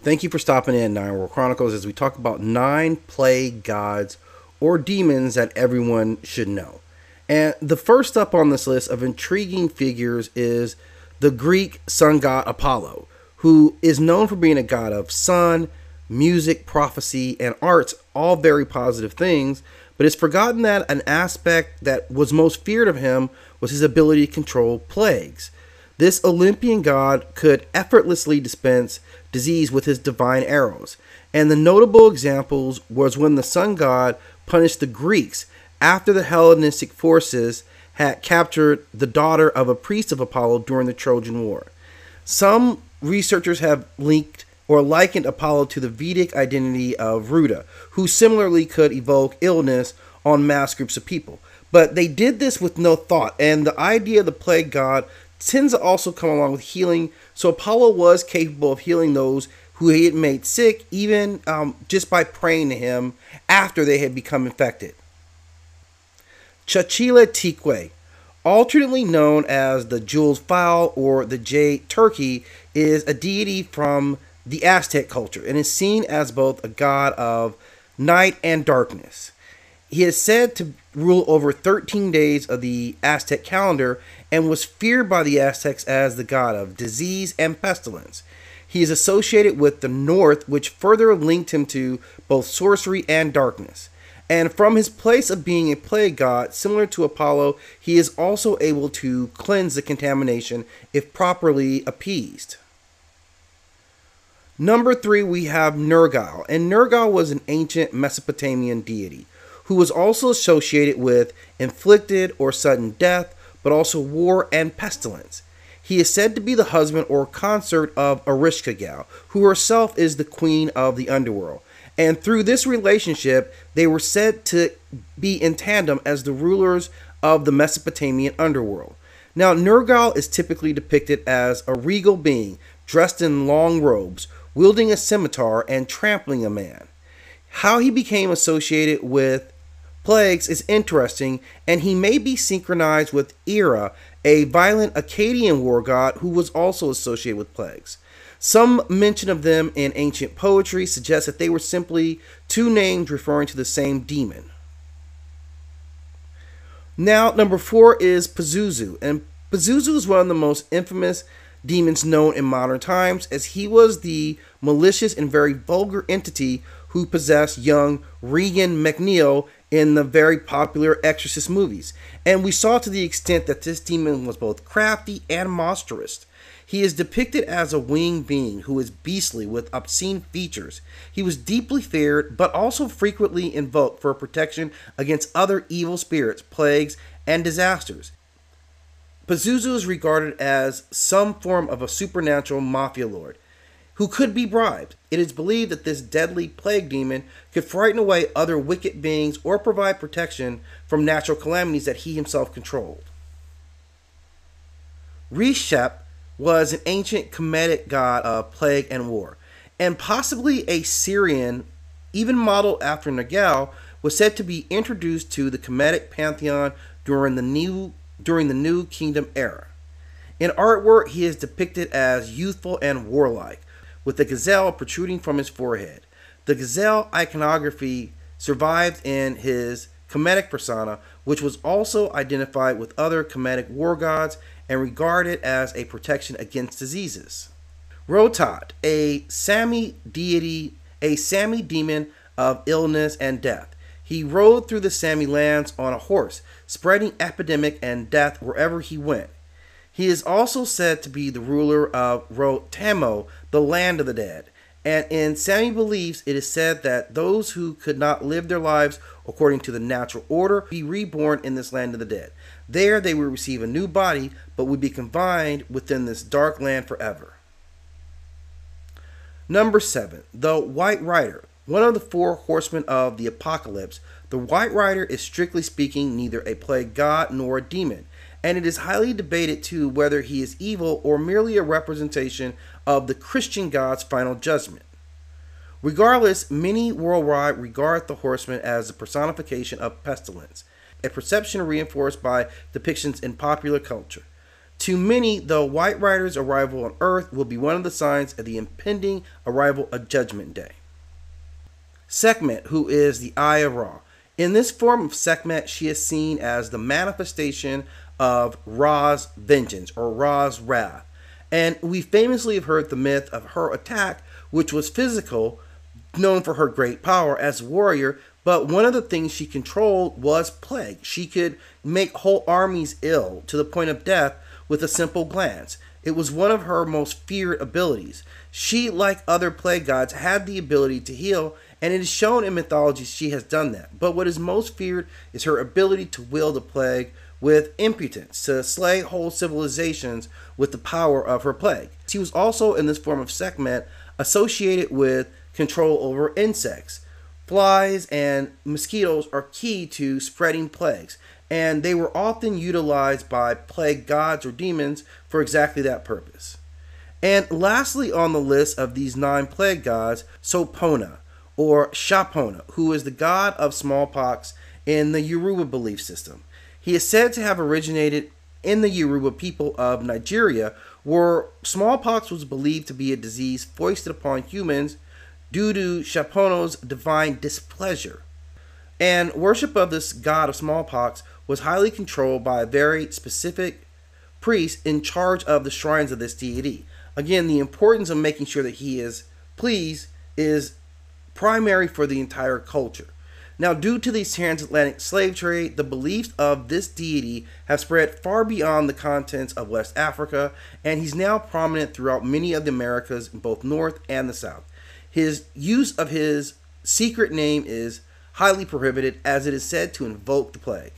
Thank you for stopping in, Nine World Chronicles, as we talk about 9 plague gods or demons that everyone should know. And the first up on this list of intriguing figures is the Greek sun god Apollo, who is known for being a god of sun, music, prophecy, and arts, all very positive things, but it's forgotten that an aspect that was most feared of him was his ability to control plagues. This Olympian god could effortlessly dispense disease with his divine arrows, and the notable examples was when the sun god punished the Greeks after the Hellenistic forces had captured the daughter of a priest of Apollo during the Trojan War. Some researchers have linked or likened Apollo to the Vedic identity of Ruda, who similarly could evoke illness on mass groups of people. But they did this with no thought, and the idea of the plague god tends to also come along with healing, so Apollo was capable of healing those who he had made sick, even just by praying to him after they had become infected. Chachila, alternately known as the jeweled fowl or the jade turkey, is a deity from the Aztec culture and is seen as both a god of night and darkness. He is said to rule over 13 days of the Aztec calendar and was feared by the Aztecs as the god of disease and pestilence. He is associated with the North, which further linked him to both sorcery and darkness. And from his place of being a plague god, similar to Apollo, he is also able to cleanse the contamination if properly appeased. Number 3, we have Nergal, and Nergal was an ancient Mesopotamian deity who was also associated with inflicted or sudden death, but also war and pestilence. He is said to be the husband or consort of Ereshkigal, who herself is the queen of the underworld. And through this relationship, they were said to be in tandem as the rulers of the Mesopotamian underworld. Now, Nergal is typically depicted as a regal being, dressed in long robes, wielding a scimitar and trampling a man. How he became associated with plagues is interesting, and he may be synchronized with Era, a violent Akkadian war god who was also associated with plagues. Some mention of them in ancient poetry suggests that they were simply two names referring to the same demon. Now, number 4 is Pazuzu, and Pazuzu is one of the most infamous demons known in modern times, as he was the malicious and very vulgar entity who possessed young Regan McNeil in the very popular Exorcist movies. And we saw to the extent that this demon was both crafty and monstrous. He is depicted as a winged being who is beastly with obscene features. He was deeply feared, but also frequently invoked for protection against other evil spirits, plagues, and disasters. Pazuzu is regarded as some form of a supernatural mafia lord who could be bribed. It is believed that this deadly plague demon could frighten away other wicked beings or provide protection from natural calamities that he himself controlled. Reshep was an ancient Kemetic god of plague and war, and possibly a Syrian, even modeled after Nergal, was said to be introduced to the Kemetic pantheon during the New Kingdom era. In artwork, he is depicted as youthful and warlike, with a gazelle protruding from his forehead. The gazelle iconography survived in his Kemetic persona, which was also identified with other Kemetic war gods and regarded as a protection against diseases. Rotat, a Sami deity, a Sami demon of illness and death. He rode through the Sami lands on a horse, spreading epidemic and death wherever he went. He is also said to be the ruler of Rotamo, the land of the dead. And in Sami beliefs, it is said that those who could not live their lives according to the natural order be reborn in this land of the dead. There they would receive a new body, but would be confined within this dark land forever. Number 7, the White Rider. One of the 4 horsemen of the apocalypse, the White Rider is strictly speaking neither a plague god nor a demon, and it is highly debated too whether he is evil or merely a representation of the Christian God's final judgment. Regardless, many worldwide regard the horseman as the personification of pestilence, a perception reinforced by depictions in popular culture. To many, the White Rider's arrival on Earth will be one of the signs of the impending arrival of Judgment Day. Sekhmet, who is the Eye of Ra. In this form of Sekhmet, she is seen as the manifestation of Ra's vengeance, or Ra's wrath. And we famously have heard the myth of her attack, which was physical, known for her great power as a warrior, but one of the things she controlled was plague. She could make whole armies ill to the point of death with a simple glance. It was one of her most feared abilities. She, like other plague gods, had the ability to heal, and it is shown in mythology she has done that. But what is most feared is her ability to wield a plague with impotence, to slay whole civilizations with the power of her plague. She was also, in this form of Sekhmet, associated with control over insects. Flies and mosquitoes are key to spreading plagues, and they were often utilized by plague gods or demons for exactly that purpose. And lastly on the list of these 9 plague gods, Sopona, or Shapona, who is the god of smallpox in the Yoruba belief system. He is said to have originated in the Yoruba people of Nigeria, where smallpox was believed to be a disease foisted upon humans due to Shapono's divine displeasure. And worship of this god of smallpox was highly controlled by a very specific priest in charge of the shrines of this deity. Again, the importance of making sure that he is pleased is primary for the entire culture. Now, due to the transatlantic slave trade, the beliefs of this deity have spread far beyond the continents of West Africa, and he's now prominent throughout many of the Americas in both North and the South. His use of his secret name is highly prohibited, as it is said to invoke the plague.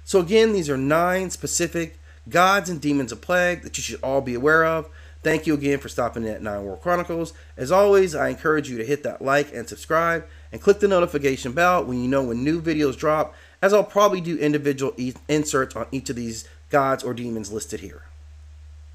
So again, these are 9 specific gods and demons of plague that you should all be aware of. Thank you again for stopping in at 9 World Chronicles. As always, I encourage you to hit that like and subscribe, and click the notification bell when you know when new videos drop, as I'll probably do individual inserts on each of these gods or demons listed here.